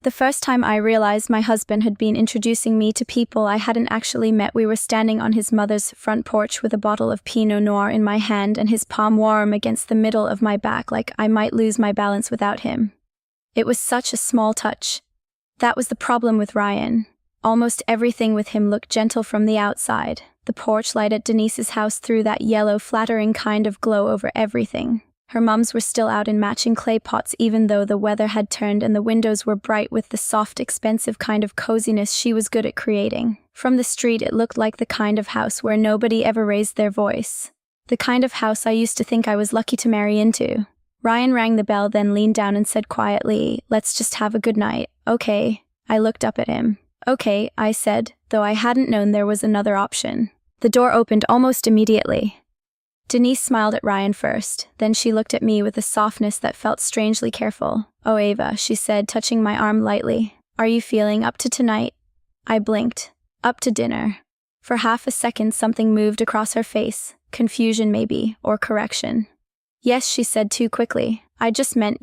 The first time I realized my husband had been introducing me to people I hadn't actually met, we were standing on his mother's front porch with a bottle of Pinot Noir in my hand and his palm warm against the middle of my back, like I might lose my balance without him. It was such a small touch. That was the problem with Ryan. Almost everything with him looked gentle from the outside. The porch light at Denise's house threw that yellow, flattering kind of glow over everything. Her mums were still out in matching clay pots even though the weather had turned, and the windows were bright with the soft, expensive kind of coziness she was good at creating. From the street it looked like the kind of house where nobody ever raised their voice. The kind of house I used to think I was lucky to marry into. Ryan rang the bell, then leaned down and said quietly, "Let's just have a good night." "Okay." I looked up at him. "Okay," I said, though I hadn't known there was another option. The door opened almost immediately. Denise smiled at Ryan first, then she looked at me with a softness that felt strangely careful. "Oh, Ava," she said, touching my arm lightly. "Are you feeling up to tonight?" I blinked. Up to dinner. For half a second something moved across her face. Confusion maybe, or correction. "Yes," she said too quickly. "I just meant,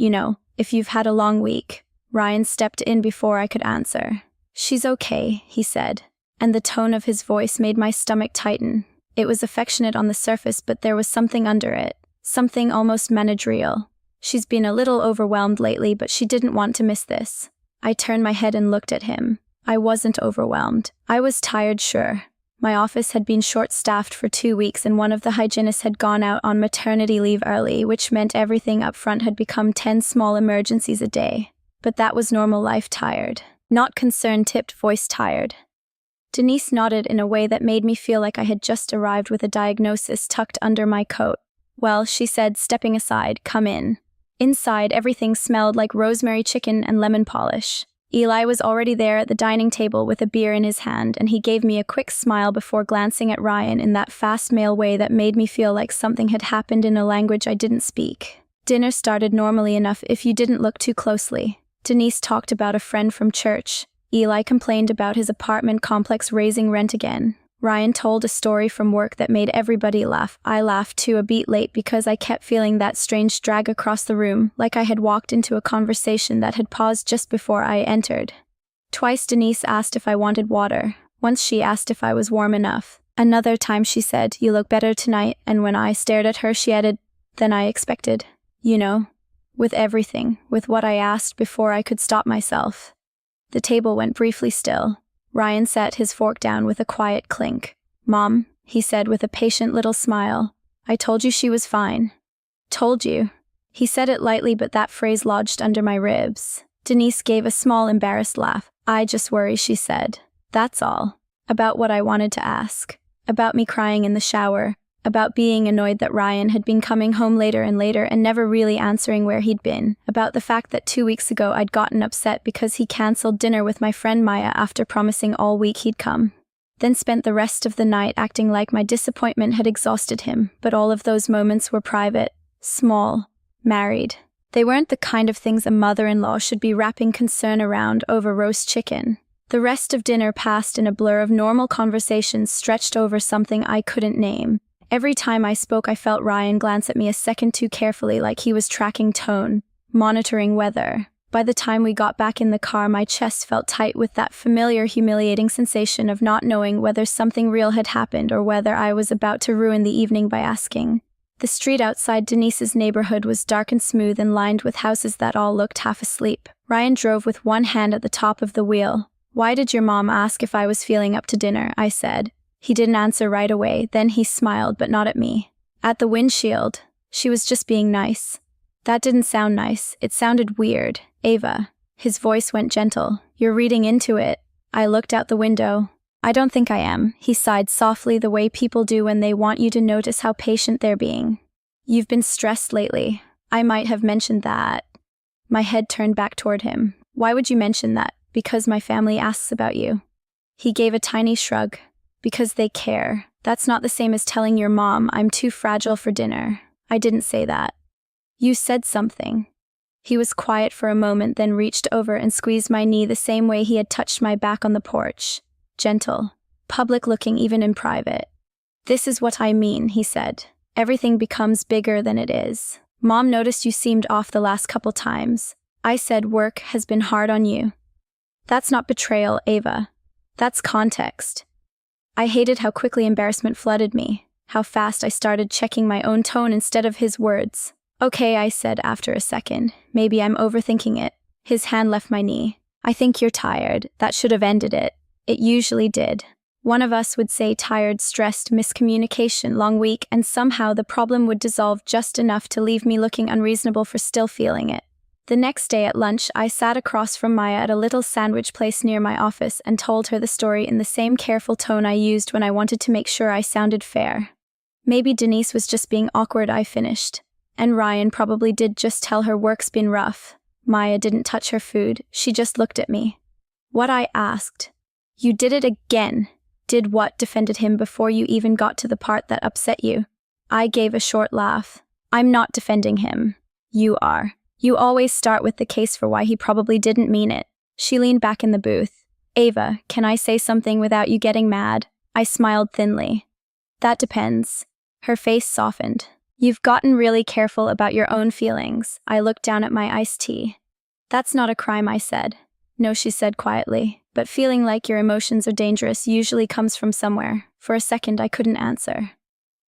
if you've had a long week." Ryan stepped in before I could answer. "She's okay," he said, and the tone of his voice made my stomach tighten. It was affectionate on the surface, but there was something under it, something almost managerial. "She's been a little overwhelmed lately, but she didn't want to miss this." I turned my head and looked at him. I wasn't overwhelmed. I was tired, sure. My office had been short-staffed for 2 weeks, and one of the hygienists had gone out on maternity leave early, which meant everything up front had become 10 small emergencies a day. But that was normal life tired. Not concern-tipped voice tired. Denise nodded in a way that made me feel like I had just arrived with a diagnosis tucked under my coat. "Well," she said, stepping aside, "come in." Inside, everything smelled like rosemary chicken and lemon polish. Eli was already there at the dining table with a beer in his hand, and he gave me a quick smile before glancing at Ryan in that fast male way that made me feel like something had happened in a language I didn't speak. Dinner started normally enough if you didn't look too closely. Denise talked about a friend from church. Eli complained about his apartment complex raising rent again. Ryan told a story from work that made everybody laugh. I laughed too, a beat late, because I kept feeling that strange drag across the room, like I had walked into a conversation that had paused just before I entered. Twice Denise asked if I wanted water. Once she asked if I was warm enough. Another time she said, "You look better tonight," and when I stared at her she added, "Than I expected." With everything, with what I asked before I could stop myself. The table went briefly still. Ryan set his fork down with a quiet clink. "Mom," he said with a patient little smile, "I told you she was fine." "Told you?" He said it lightly, but that phrase lodged under my ribs. Denise gave a small embarrassed laugh. "I just worry," she said. "That's all." About what I wanted to ask. About me crying in the shower. About being annoyed that Ryan had been coming home later and later and never really answering where he'd been. About the fact that 2 weeks ago I'd gotten upset because he cancelled dinner with my friend Maya after promising all week he'd come. Then spent the rest of the night acting like my disappointment had exhausted him, but all of those moments were private, small, married. They weren't the kind of things a mother-in-law should be wrapping concern around over roast chicken. The rest of dinner passed in a blur of normal conversations stretched over something I couldn't name. Every time I spoke I felt Ryan glance at me a second too carefully, like he was tracking tone, monitoring weather. By the time we got back in the car my chest felt tight with that familiar humiliating sensation of not knowing whether something real had happened or whether I was about to ruin the evening by asking. The street outside Denise's neighborhood was dark and smooth and lined with houses that all looked half asleep. Ryan drove with one hand at the top of the wheel. "Why did your mom ask if I was feeling up to dinner?" I said. He didn't answer right away, then he smiled, but not at me. At the windshield. She was just being nice. That didn't sound nice, it sounded weird. "Ava." His voice went gentle. "You're reading into it." I looked out the window. "I don't think I am," he sighed softly, the way people do when they want you to notice how patient they're being. "You've been stressed lately." I might have mentioned that. My head turned back toward him. "Why would you mention that?" "Because my family asks about you." He gave a tiny shrug. "Because they care. That's not the same as telling your mom I'm too fragile for dinner." I didn't say that. "You said something." He was quiet for a moment, then reached over and squeezed my knee the same way he had touched my back on the porch. Gentle. Public looking even in private. "This is what I mean," he said. "Everything becomes bigger than it is. Mom noticed you seemed off the last couple times. I said work has been hard on you." That's not betrayal, Ava. That's context. I hated how quickly embarrassment flooded me, how fast I started checking my own tone instead of his words. Okay, I said after a second. Maybe I'm overthinking it. His hand left my knee. I think you're tired. That should have ended it. It usually did. One of us would say tired, stressed, miscommunication, long week, and somehow the problem would dissolve just enough to leave me looking unreasonable for still feeling it. The next day at lunch, I sat across from Maya at a little sandwich place near my office and told her the story in the same careful tone I used when I wanted to make sure I sounded fair. Maybe Denise was just being awkward, I finished. And Ryan probably did just tell her work's been rough. Maya didn't touch her food, she just looked at me. What, I asked. You did it again. Did what? Defended him before you even got to the part that upset you. I gave a short laugh. I'm not defending him. You are. You always start with the case for why he probably didn't mean it. She leaned back in the booth. Ava, can I say something without you getting mad? I smiled thinly. That depends. Her face softened. You've gotten really careful about your own feelings. I looked down at my iced tea. That's not a crime, I said. No, she said quietly, but feeling like your emotions are dangerous usually comes from somewhere. For a second, I couldn't answer.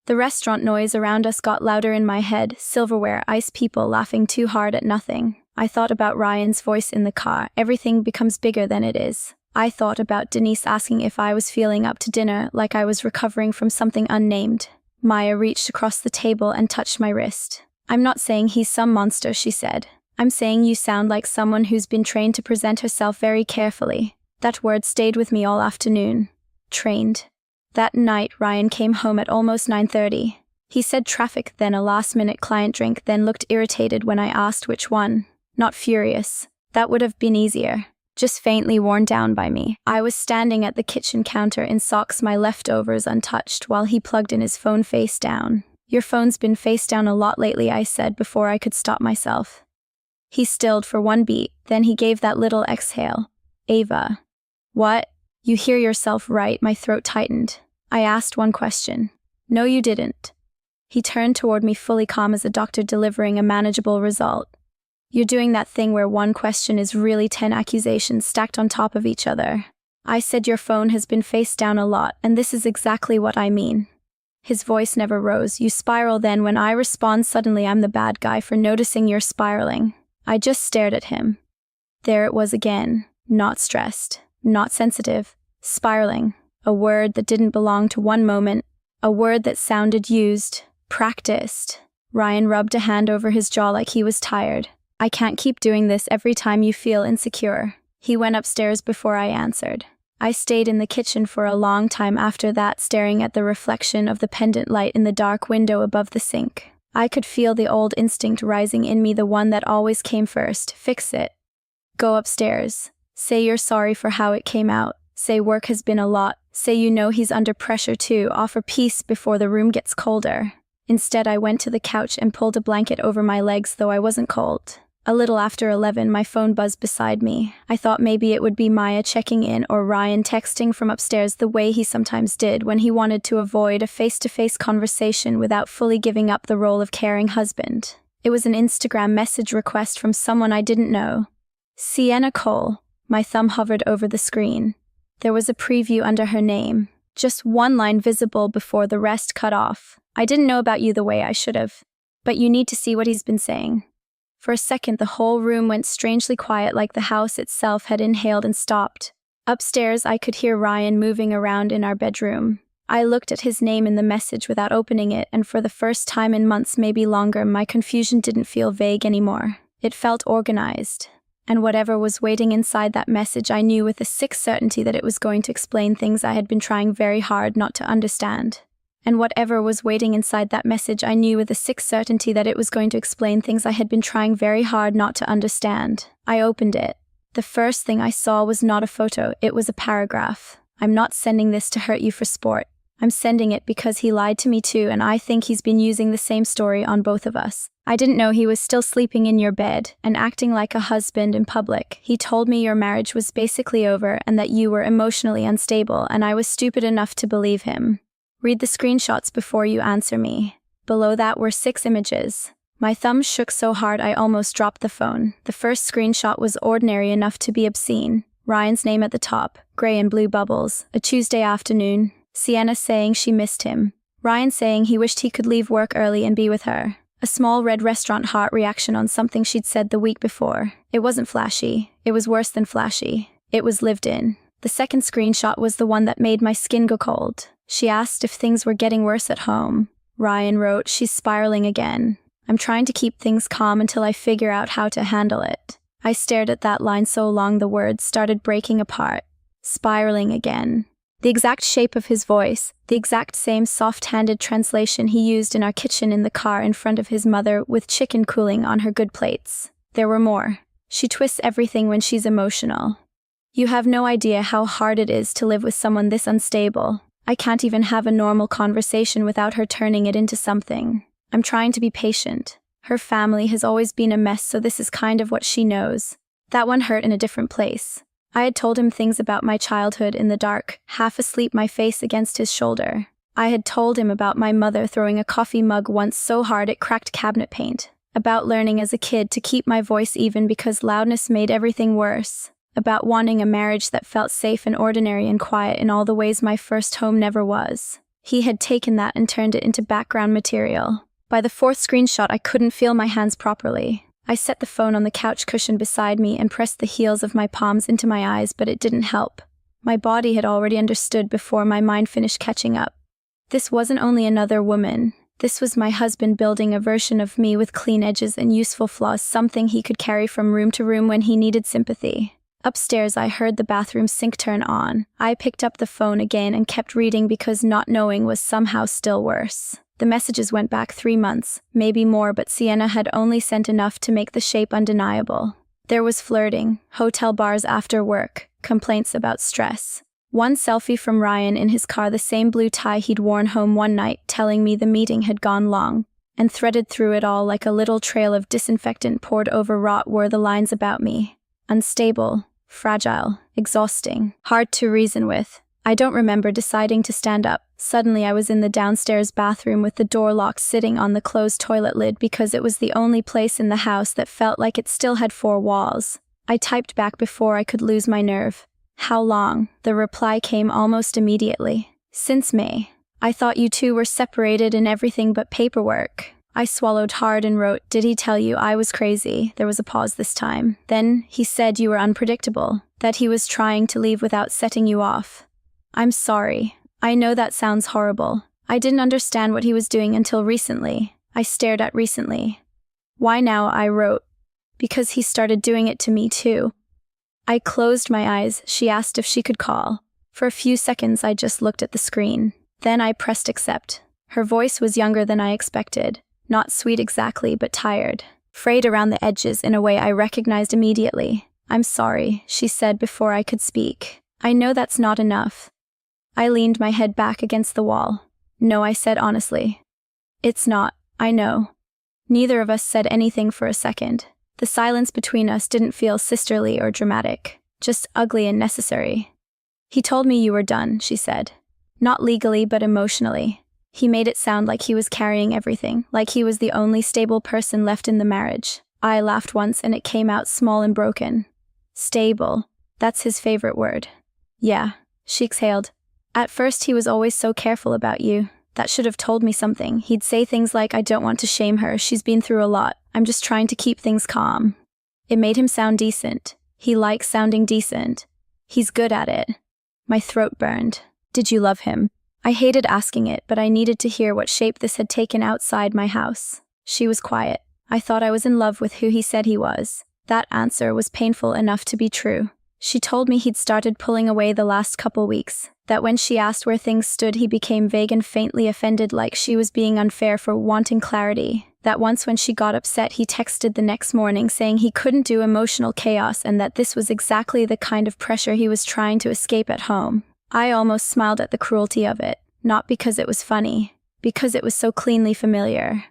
The restaurant noise around us got louder in my head, silverware, ice, people laughing too hard at nothing. I thought about Ryan's voice in the car. Everything becomes bigger than it is. I thought about Denise asking if I was feeling up to dinner, like I was recovering from something unnamed. Maya reached across the table and touched my wrist. I'm not saying he's some monster, she said. I'm saying you sound like someone who's been trained to present herself very carefully. That word stayed with me all afternoon. Trained. That night, Ryan came home at almost 9:30. He said traffic, then a last-minute client drink, then looked irritated when I asked which one. Not furious. That would have been easier. Just faintly worn down by me. I was standing at the kitchen counter in socks, my leftovers untouched, while he plugged in his phone face down. Your phone's been face down a lot lately, I said before I could stop myself. He stilled for one beat, then he gave that little exhale. Ava. What? You hear yourself right, my throat tightened. I asked one question. No, you didn't. He turned toward me fully calm as a doctor delivering a manageable result. You're doing that thing where one question is really 10 accusations stacked on top of each other. I said your phone has been face down a lot, and this is exactly what I mean. His voice never rose. You spiral, then when I respond suddenly I'm the bad guy for noticing you're spiraling. I just stared at him. There it was again. Not stressed. Not sensitive. Spiraling. A word that didn't belong to one moment. A word that sounded used. Practiced. Ryan rubbed a hand over his jaw like he was tired. I can't keep doing this every time you feel insecure. He went upstairs before I answered. I stayed in the kitchen for a long time after that, staring at the reflection of the pendant light in the dark window above the sink. I could feel the old instinct rising in me, the one that always came first. Fix it. Go upstairs. Say you're sorry for how it came out. Say work has been a lot. Say you know he's under pressure too. Offer peace before the room gets colder. Instead, I went to the couch and pulled a blanket over my legs, though I wasn't cold. A little after 11, my phone buzzed beside me. I thought maybe it would be Maya checking in or Ryan texting from upstairs the way he sometimes did when he wanted to avoid a face-to-face conversation without fully giving up the role of caring husband. It was an Instagram message request from someone I didn't know. Sienna Cole. My thumb hovered over the screen. There was a preview under her name. Just one line visible before the rest cut off. I didn't know about you the way I should have. But you need to see what he's been saying. For a second, the whole room went strangely quiet, like the house itself had inhaled and stopped. Upstairs, I could hear Ryan moving around in our bedroom. I looked at his name in the message without opening it, and for the first time in months, maybe longer, my confusion didn't feel vague anymore. It felt organized. And whatever was waiting inside that message, I knew with a sick certainty that it was going to explain things I had been trying very hard not to understand. And whatever was waiting inside that message, I knew with a sick certainty that it was going to explain things I had been trying very hard not to understand. I opened it. The first thing I saw was not a photo, it was a paragraph. I'm not sending this to hurt you for sport. I'm sending it because he lied to me too, and I think he's been using the same story on both of us. I didn't know he was still sleeping in your bed and acting like a husband in public. He told me your marriage was basically over and that you were emotionally unstable, and I was stupid enough to believe him. Read the screenshots before you answer me. Below that were 6 images. My thumb shook so hard I almost dropped the phone. The first screenshot was ordinary enough to be obscene. Ryan's name at the top, gray and blue bubbles. A Tuesday afternoon. Sienna saying she missed him. Ryan saying he wished he could leave work early and be with her. A small red restaurant heart reaction on something she'd said the week before. It wasn't flashy. It was worse than flashy. It was lived in. The second screenshot was the one that made my skin go cold. She asked if things were getting worse at home. Ryan wrote, "She's spiraling again. I'm trying to keep things calm until I figure out how to handle it." I stared at that line so long the words started breaking apart. Spiraling again. The exact shape of his voice, the exact same soft-handed translation he used in our kitchen in the car in front of his mother with chicken cooling on her good plates. There were more. She twists everything when she's emotional. You have no idea how hard it is to live with someone this unstable. I can't even have a normal conversation without her turning it into something. I'm trying to be patient. Her family has always been a mess, so this is kind of what she knows. That one hurt in a different place. I had told him things about my childhood in the dark, half asleep, my face against his shoulder. I had told him about my mother throwing a coffee mug once so hard it cracked cabinet paint. About learning as a kid to keep my voice even because loudness made everything worse. About wanting a marriage that felt safe and ordinary and quiet in all the ways my first home never was. He had taken that and turned it into background material. By the fourth screenshot, I couldn't feel my hands properly. I set the phone on the couch cushion beside me and pressed the heels of my palms into my eyes, but it didn't help. My body had already understood before my mind finished catching up. This wasn't only another woman. This was my husband building a version of me with clean edges and useful flaws, something he could carry from room to room when he needed sympathy. Upstairs, I heard the bathroom sink turn on. I picked up the phone again and kept reading because not knowing was somehow still worse. The messages went back 3 months, maybe more, but Sienna had only sent enough to make the shape undeniable. There was flirting, hotel bars after work, complaints about stress. One selfie from Ryan in his car, the same blue tie he'd worn home one night, telling me the meeting had gone long. And threaded through it all like a little trail of disinfectant poured over rot were the lines about me. Unstable, fragile, exhausting, hard to reason with. I don't remember deciding to stand up. Suddenly I was in the downstairs bathroom with the door locked, sitting on the closed toilet lid because it was the only place in the house that felt like it still had 4 walls. I typed back before I could lose my nerve. "How long?" The reply came almost immediately. "Since May. I thought you two were separated and everything but paperwork." I swallowed hard and wrote, "Did he tell you I was crazy?" There was a pause this time. "Then he said you were unpredictable, that he was trying to leave without setting you off. I'm sorry. I know that sounds horrible. I didn't understand what he was doing until recently." I stared at recently. "Why now?" I wrote. "Because he started doing it to me too." I closed my eyes. She asked if she could call. For a few seconds I just looked at the screen. Then I pressed accept. Her voice was younger than I expected. Not sweet exactly, but tired. Frayed around the edges in a way I recognized immediately. "I'm sorry," she said before I could speak. "I know that's not enough." I leaned my head back against the wall. "No," I said honestly. "It's not, I know." Neither of us said anything for a second. The silence between us didn't feel sisterly or dramatic, just ugly and necessary. "He told me you were done," she said. "Not legally, but emotionally. He made it sound like he was carrying everything, like he was the only stable person left in the marriage." I laughed once and it came out small and broken. "Stable. That's his favorite word." "Yeah," she exhaled. "At first he was always so careful about you. That should have told me something. He'd say things like, 'I don't want to shame her, she's been through a lot. I'm just trying to keep things calm.' It made him sound decent. He likes sounding decent. He's good at it." My throat burned. "Did you love him?" I hated asking it, but I needed to hear what shape this had taken outside my house. She was quiet. "I thought I was in love with who he said he was." That answer was painful enough to be true. She told me he'd started pulling away the last couple weeks, that when she asked where things stood he became vague and faintly offended, like she was being unfair for wanting clarity, that once when she got upset he texted the next morning saying he couldn't do emotional chaos and that this was exactly the kind of pressure he was trying to escape at home. I almost smiled at the cruelty of it, not because it was funny, because it was so cleanly familiar.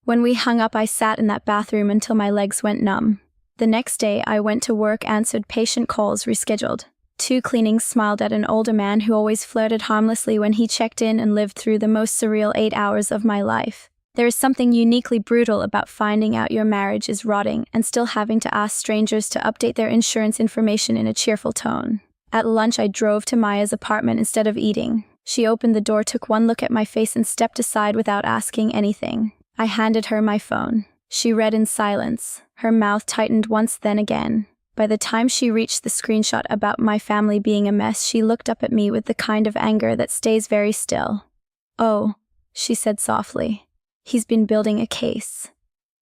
When we hung up I sat in that bathroom until my legs went numb. The next day I went to work, answered patient calls, rescheduled. 2 cleanings, smiled at an older man who always flirted harmlessly when he checked in, and lived through the most surreal 8 hours of my life. There is something uniquely brutal about finding out your marriage is rotting and still having to ask strangers to update their insurance information in a cheerful tone. At lunch, I drove to Maya's apartment instead of eating. She opened the door, took one look at my face, and stepped aside without asking anything. I handed her my phone. She read in silence. Her mouth tightened once, then again. By the time she reached the screenshot about my family being a mess, she looked up at me with the kind of anger that stays very still. "Oh," she said softly. "He's been building a case."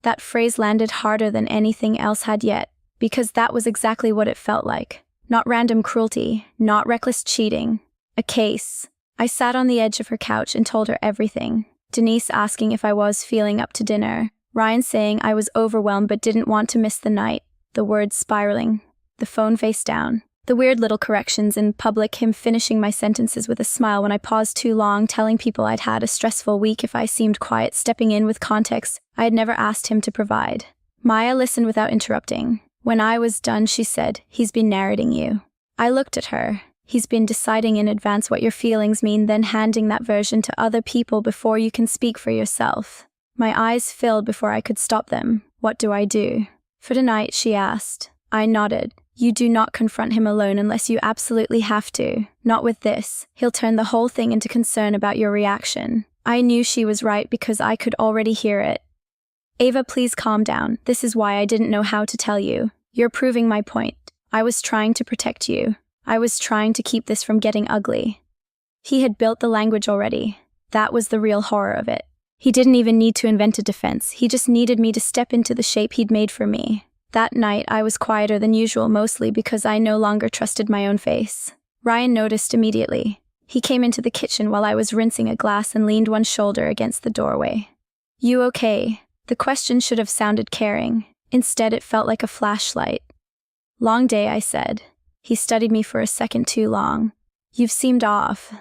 That phrase landed harder than anything else had yet, because that was exactly what it felt like. Not random cruelty, not reckless cheating. A case. I sat on the edge of her couch and told her everything. Denise asking if I was feeling up to dinner. Ryan saying I was overwhelmed but didn't want to miss the night. The words spiraling. The phone face down. The weird little corrections in public, him finishing my sentences with a smile when I paused too long, telling people I'd had a stressful week if I seemed quiet, stepping in with context I had never asked him to provide. Maya listened without interrupting. When I was done, she said, "He's been narrating you." I looked at her. "He's been deciding in advance what your feelings mean, then handing that version to other people before you can speak for yourself." My eyes filled before I could stop them. "What do I do?" "For tonight," she asked. I nodded. "You do not confront him alone unless you absolutely have to. Not with this. He'll turn the whole thing into concern about your reaction." I knew she was right because I could already hear it. "Ava, please calm down. This is why I didn't know how to tell you. You're proving my point. I was trying to protect you. I was trying to keep this from getting ugly." He had built the language already. That was the real horror of it. He didn't even need to invent a defense. He just needed me to step into the shape he'd made for me. That night, I was quieter than usual, mostly because I no longer trusted my own face. Ryan noticed immediately. He came into the kitchen while I was rinsing a glass and leaned one shoulder against the doorway. "You okay?" The question should have sounded caring. Instead, it felt like a flashlight. "Long day," I said. He studied me for a second too long. "You've seemed off."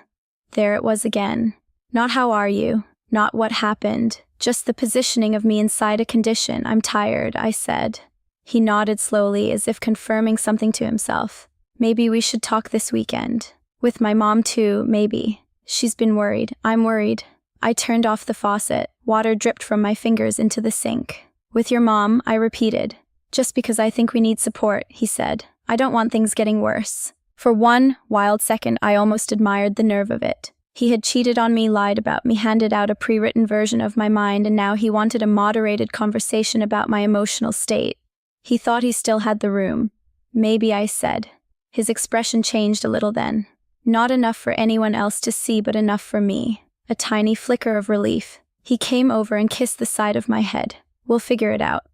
There it was again. Not "how are you?" Not what happened. Just the positioning of me inside a condition. "I'm tired," I said. He nodded slowly, as if confirming something to himself. "Maybe we should talk this weekend. With my mom too, maybe. She's been worried. I'm worried." I turned off the faucet. Water dripped from my fingers into the sink. "With your mom," I repeated. "Just because I think we need support," he said. "I don't want things getting worse." For one wild second, I almost admired the nerve of it. He had cheated on me, lied about me, handed out a pre-written version of my mind, and now he wanted a moderated conversation about my emotional state. He thought he still had the room. "Maybe," I said. His expression changed a little then. Not enough for anyone else to see, but enough for me. A tiny flicker of relief. He came over and kissed the side of my head. "We'll figure it out."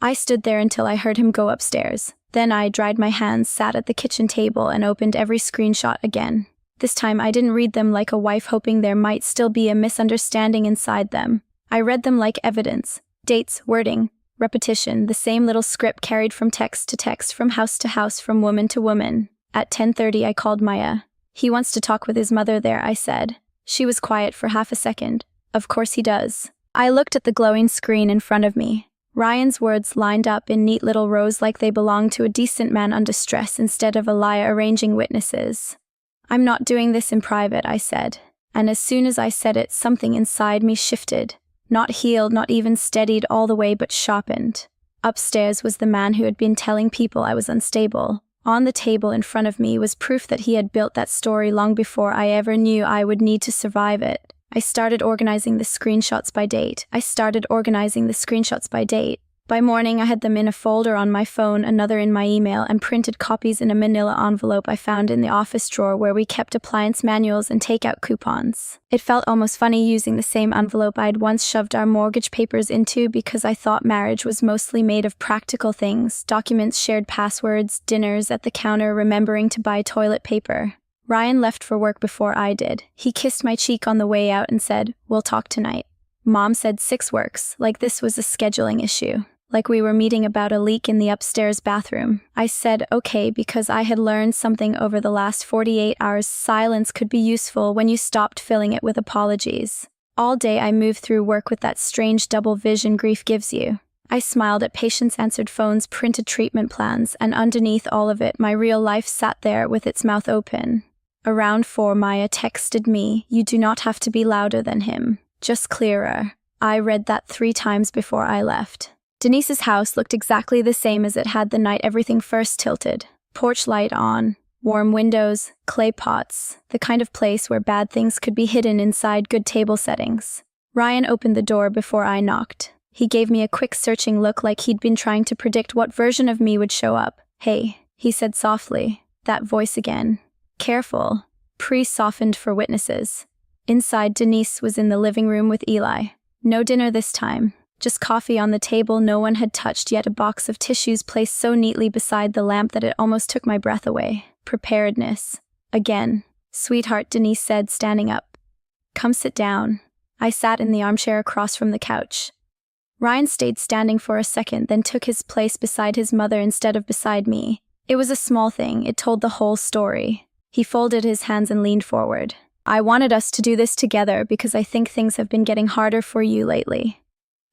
I stood there until I heard him go upstairs. Then I dried my hands, sat at the kitchen table, and opened every screenshot again. This time I didn't read them like a wife hoping there might still be a misunderstanding inside them. I read them like evidence. Dates, wording, repetition, the same little script carried from text to text, from house to house, from woman to woman. At 10:30 I called Maya. "He wants to talk with his mother there," I said. She was quiet for half a second. "Of course he does." I looked at the glowing screen in front of me. Ryan's words lined up in neat little rows like they belonged to a decent man under stress instead of a liar arranging witnesses. "I'm not doing this in private," I said. And as soon as I said it, something inside me shifted. Not healed, not even steadied all the way, but sharpened. Upstairs was the man who had been telling people I was unstable. On the table in front of me was proof that he had built that story long before I ever knew I would need to survive it. I started organizing the screenshots by date. By morning, I had them in a folder on my phone, another in my email, and printed copies in a manila envelope I found in the office drawer where we kept appliance manuals and takeout coupons. It felt almost funny using the same envelope I'd once shoved our mortgage papers into because I thought marriage was mostly made of practical things: documents, shared passwords, dinners at the counter, remembering to buy toilet paper. Ryan left for work before I did. He kissed my cheek on the way out and said, "We'll talk tonight." Mom said 6 works, like this was a scheduling issue. Like we were meeting about a leak in the upstairs bathroom. I said okay because I had learned something over the last 48 hours. Silence could be useful when you stopped filling it with apologies. All day I moved through work with that strange double vision grief gives you. I smiled at patients' answered phones, printed treatment plans, and underneath all of it, my real life sat there with its mouth open. Around 4, Maya texted me, "You do not have to be louder than him, just clearer." I read that 3 times before I left. Denise's house looked exactly the same as it had the night everything first tilted. Porch light on, warm windows, clay pots, the kind of place where bad things could be hidden inside good table settings. Ryan opened the door before I knocked. He gave me a quick searching look like he'd been trying to predict what version of me would show up. "Hey," he said softly, that voice again. Careful. Pre-softened for witnesses. Inside, Denise was in the living room with Eli. No dinner this time. Just coffee on the table no one had touched, yet a box of tissues placed so neatly beside the lamp that it almost took my breath away. Preparedness. Again. "Sweetheart," Denise said, standing up. "Come sit down." I sat in the armchair across from the couch. Ryan stayed standing for a second, then took his place beside his mother instead of beside me. It was a small thing, it told the whole story. He folded his hands and leaned forward. "I wanted us to do this together because I think things have been getting harder for you lately."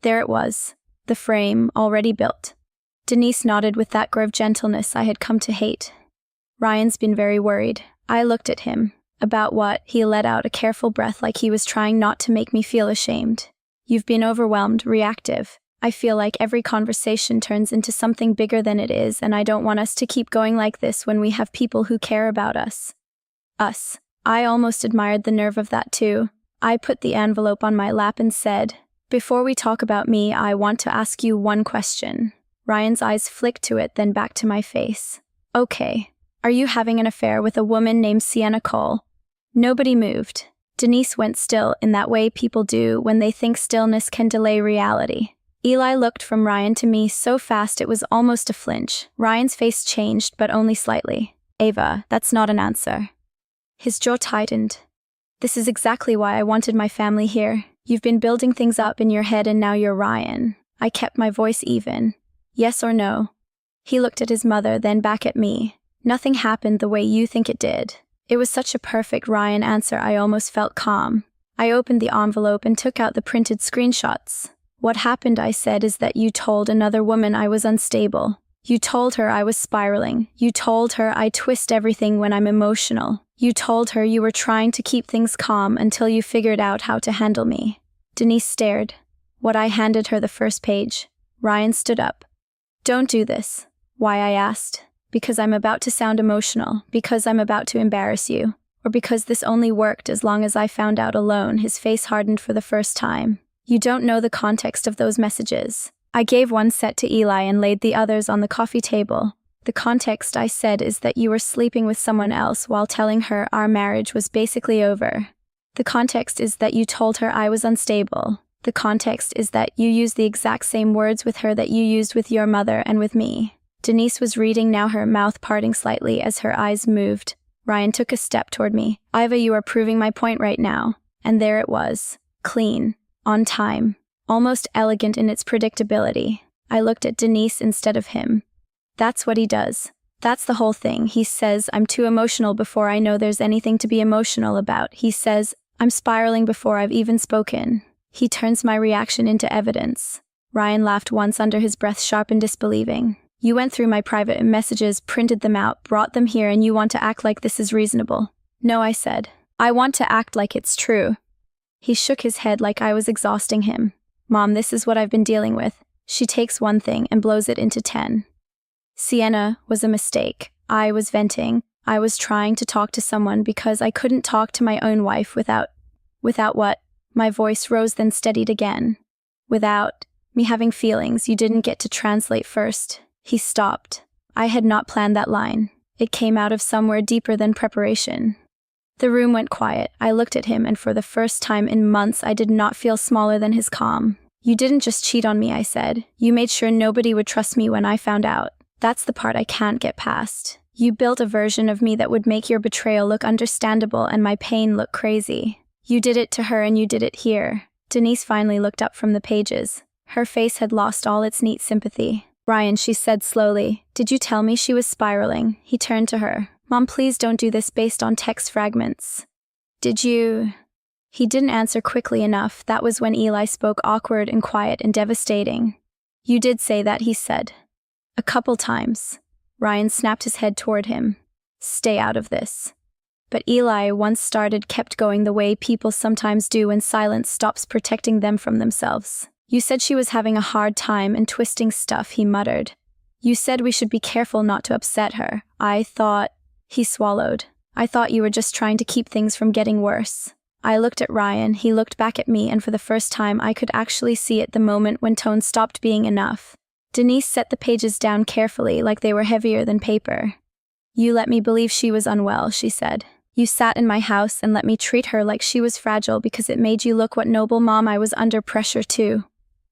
There it was, the frame, already built. Denise nodded with that grave gentleness I had come to hate. "Ryan's been very worried." I looked at him. "About what?" He let out a careful breath like he was trying not to make me feel ashamed. "You've been overwhelmed, reactive. I feel like every conversation turns into something bigger than it is, and I don't want us to keep going like this when we have people who care about us." Us. I almost admired the nerve of that too. I put the envelope on my lap and said, "Before we talk about me, I want to ask you one question." Ryan's eyes flicked to it, then back to my face. "Okay. Are you having an affair with a woman named Sienna Cole?" Nobody moved. Denise went still in that way people do when they think stillness can delay reality. Eli looked from Ryan to me so fast it was almost a flinch. Ryan's face changed, but only slightly. "Ava, that's not an answer." His jaw tightened. "This is exactly why I wanted my family here. You've been building things up in your head and now you're Ryan." I kept my voice even. "Yes or no?" He looked at his mother, then back at me. "Nothing happened the way you think it did." It was such a perfect Ryan answer I almost felt calm. I opened the envelope and took out the printed screenshots. "What happened," I said, "is that you told another woman I was unstable. You told her I was spiraling. You told her I twist everything when I'm emotional. You told her you were trying to keep things calm until you figured out how to handle me." Denise stared. What I handed her the first page. Ryan stood up. "Don't do this." "Why?" I asked. "Because I'm about to sound emotional, because I'm about to embarrass you, or because this only worked as long as I found out alone." His face hardened for the first time. "You don't know the context of those messages." I gave one set to Eli and laid the others on the coffee table. "The context," I said, "is that you were sleeping with someone else while telling her our marriage was basically over. The context is that you told her I was unstable. The context is that you used the exact same words with her that you used with your mother and with me." Denise was reading now, her mouth parting slightly as her eyes moved. Ryan took a step toward me. "Iva, you are proving my point right now." And there it was. Clean. On time. Almost elegant in its predictability. I looked at Denise instead of him. "That's what he does. That's the whole thing. He says I'm too emotional before I know there's anything to be emotional about. He says I'm spiraling before I've even spoken. He turns my reaction into evidence." Ryan laughed once under his breath, sharp and disbelieving. "You went through my private messages, printed them out, brought them here, and you want to act like this is reasonable." "No," I said. "I want to act like it's true." He shook his head like I was exhausting him. "Mom, this is what I've been dealing with. She takes one thing and blows it into 10. Sienna was a mistake. I was venting. I was trying to talk to someone because I couldn't talk to my own wife without what?" My voice rose then steadied again. "Without me having feelings you didn't get to translate first." He stopped. I had not planned that line. It came out of somewhere deeper than preparation. The room went quiet. I looked at him, and for the first time in months I did not feel smaller than his calm. "You didn't just cheat on me," I said. "You made sure nobody would trust me when I found out. That's the part I can't get past. You built a version of me that would make your betrayal look understandable and my pain look crazy. You did it to her and you did it here." Denise finally looked up from the pages. Her face had lost all its neat sympathy. "Ryan," she said slowly, "did you tell me she was spiraling?" He turned to her. "Mom, please don't do this based on text fragments." "Did you?" He didn't answer quickly enough. That was when Eli spoke, awkward and quiet and devastating. "You did say that," he said. "A couple times." Ryan snapped his head toward him. "Stay out of this." But Eli, once started, kept going the way people sometimes do when silence stops protecting them from themselves. You said she was having a hard time and twisting stuff, he muttered. You said we should be careful not to upset her. I thought... He swallowed. I thought you were just trying to keep things from getting worse. I looked at Ryan, he looked back at me, and for the first time I could actually see it, the moment when tone stopped being enough. Denise set the pages down carefully, like they were heavier than paper. You let me believe she was unwell, she said. You sat in my house and let me treat her like she was fragile because it made you look what noble mom I was under pressure to.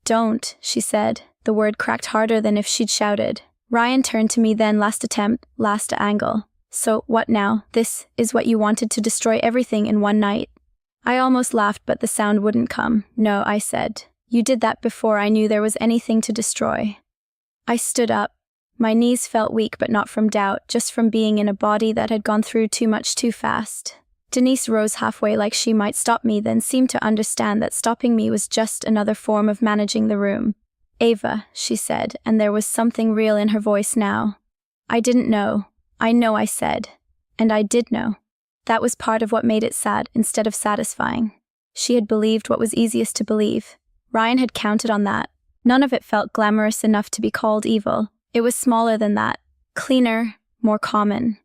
Don't, she said. The word cracked harder than if she'd shouted. Ryan turned to me then, last attempt, last angle. So, what now? This is what you wanted, to destroy everything in one night? I almost laughed, but the sound wouldn't come. No, I said. You did that before I knew there was anything to destroy. I stood up. My knees felt weak, but not from doubt, just from being in a body that had gone through too much too fast. Denise rose halfway like she might stop me, then seemed to understand that stopping me was just another form of managing the room. Ava, she said, and there was something real in her voice now. I didn't know. I know, I said. And I did know. That was part of what made it sad instead of satisfying. She had believed what was easiest to believe. Ryan had counted on that. None of it felt glamorous enough to be called evil. It was smaller than that. Cleaner, more common.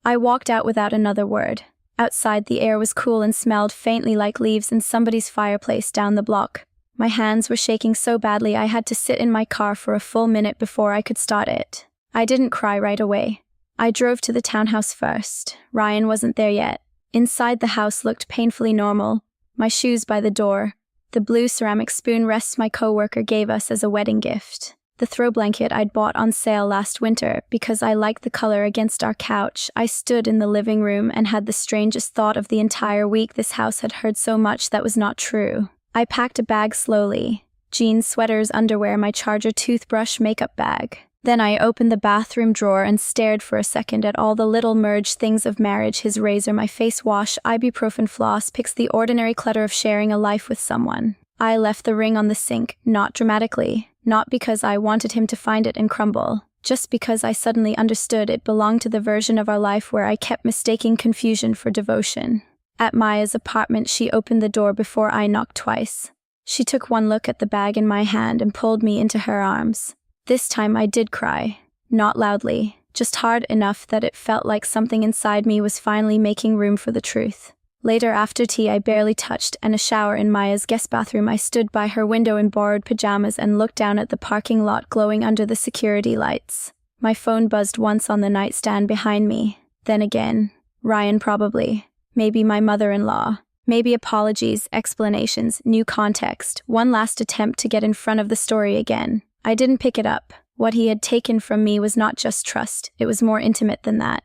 I walked out without another word. Outside, the air was cool and smelled faintly like leaves in somebody's fireplace down the block. My hands were shaking so badly I had to sit in my car for a full minute before I could start it. I didn't cry right away. I drove to the townhouse first. Ryan wasn't there yet. Inside, the house looked painfully normal. My shoes by the door. The blue ceramic spoon rests my coworker gave us as a wedding gift. The throw blanket I'd bought on sale last winter because I liked the color against our couch. I stood in the living room and had the strangest thought of the entire week. This house had heard so much that was not true. I packed a bag slowly. Jeans, sweaters, underwear, my charger, toothbrush, makeup bag. Then I opened the bathroom drawer and stared for a second at all the little merged things of marriage: his razor, my face wash, ibuprofen floss, picks, the ordinary clutter of sharing a life with someone. I left the ring on the sink, not dramatically, not because I wanted him to find it and crumble, just because I suddenly understood it belonged to the version of our life where I kept mistaking confusion for devotion. At Maya's apartment, she opened the door before I knocked twice. She took one look at the bag in my hand and pulled me into her arms. This time I did cry. Not loudly, just hard enough that it felt like something inside me was finally making room for the truth. Later, after tea, I barely touched, and a shower in Maya's guest bathroom. I stood by her window in borrowed pajamas and looked down at the parking lot glowing under the security lights. My phone buzzed once on the nightstand behind me. Then again. Ryan, probably. Maybe my mother-in-law. Maybe apologies, explanations, new context. One last attempt to get in front of the story again. I didn't pick it up. What he had taken from me was not just trust, it was more intimate than that.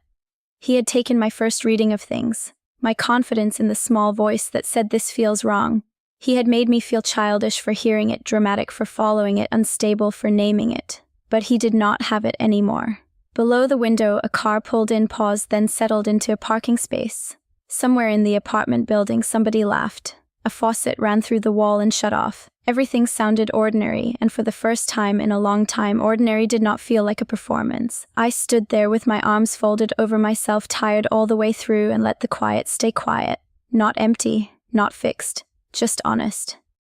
He had taken my first reading of things, my confidence in the small voice that said this feels wrong. He had made me feel childish for hearing it, dramatic for following it, unstable for naming it. But he did not have it anymore. Below the window, a car pulled in, paused, then settled into a parking space. Somewhere in the apartment building, somebody laughed. A faucet ran through the wall and shut off. Everything sounded ordinary, and for the first time in a long time, ordinary did not feel like a performance. I stood there with my arms folded over myself, tired all the way through, and let the quiet stay quiet. Not empty, not fixed, just honest.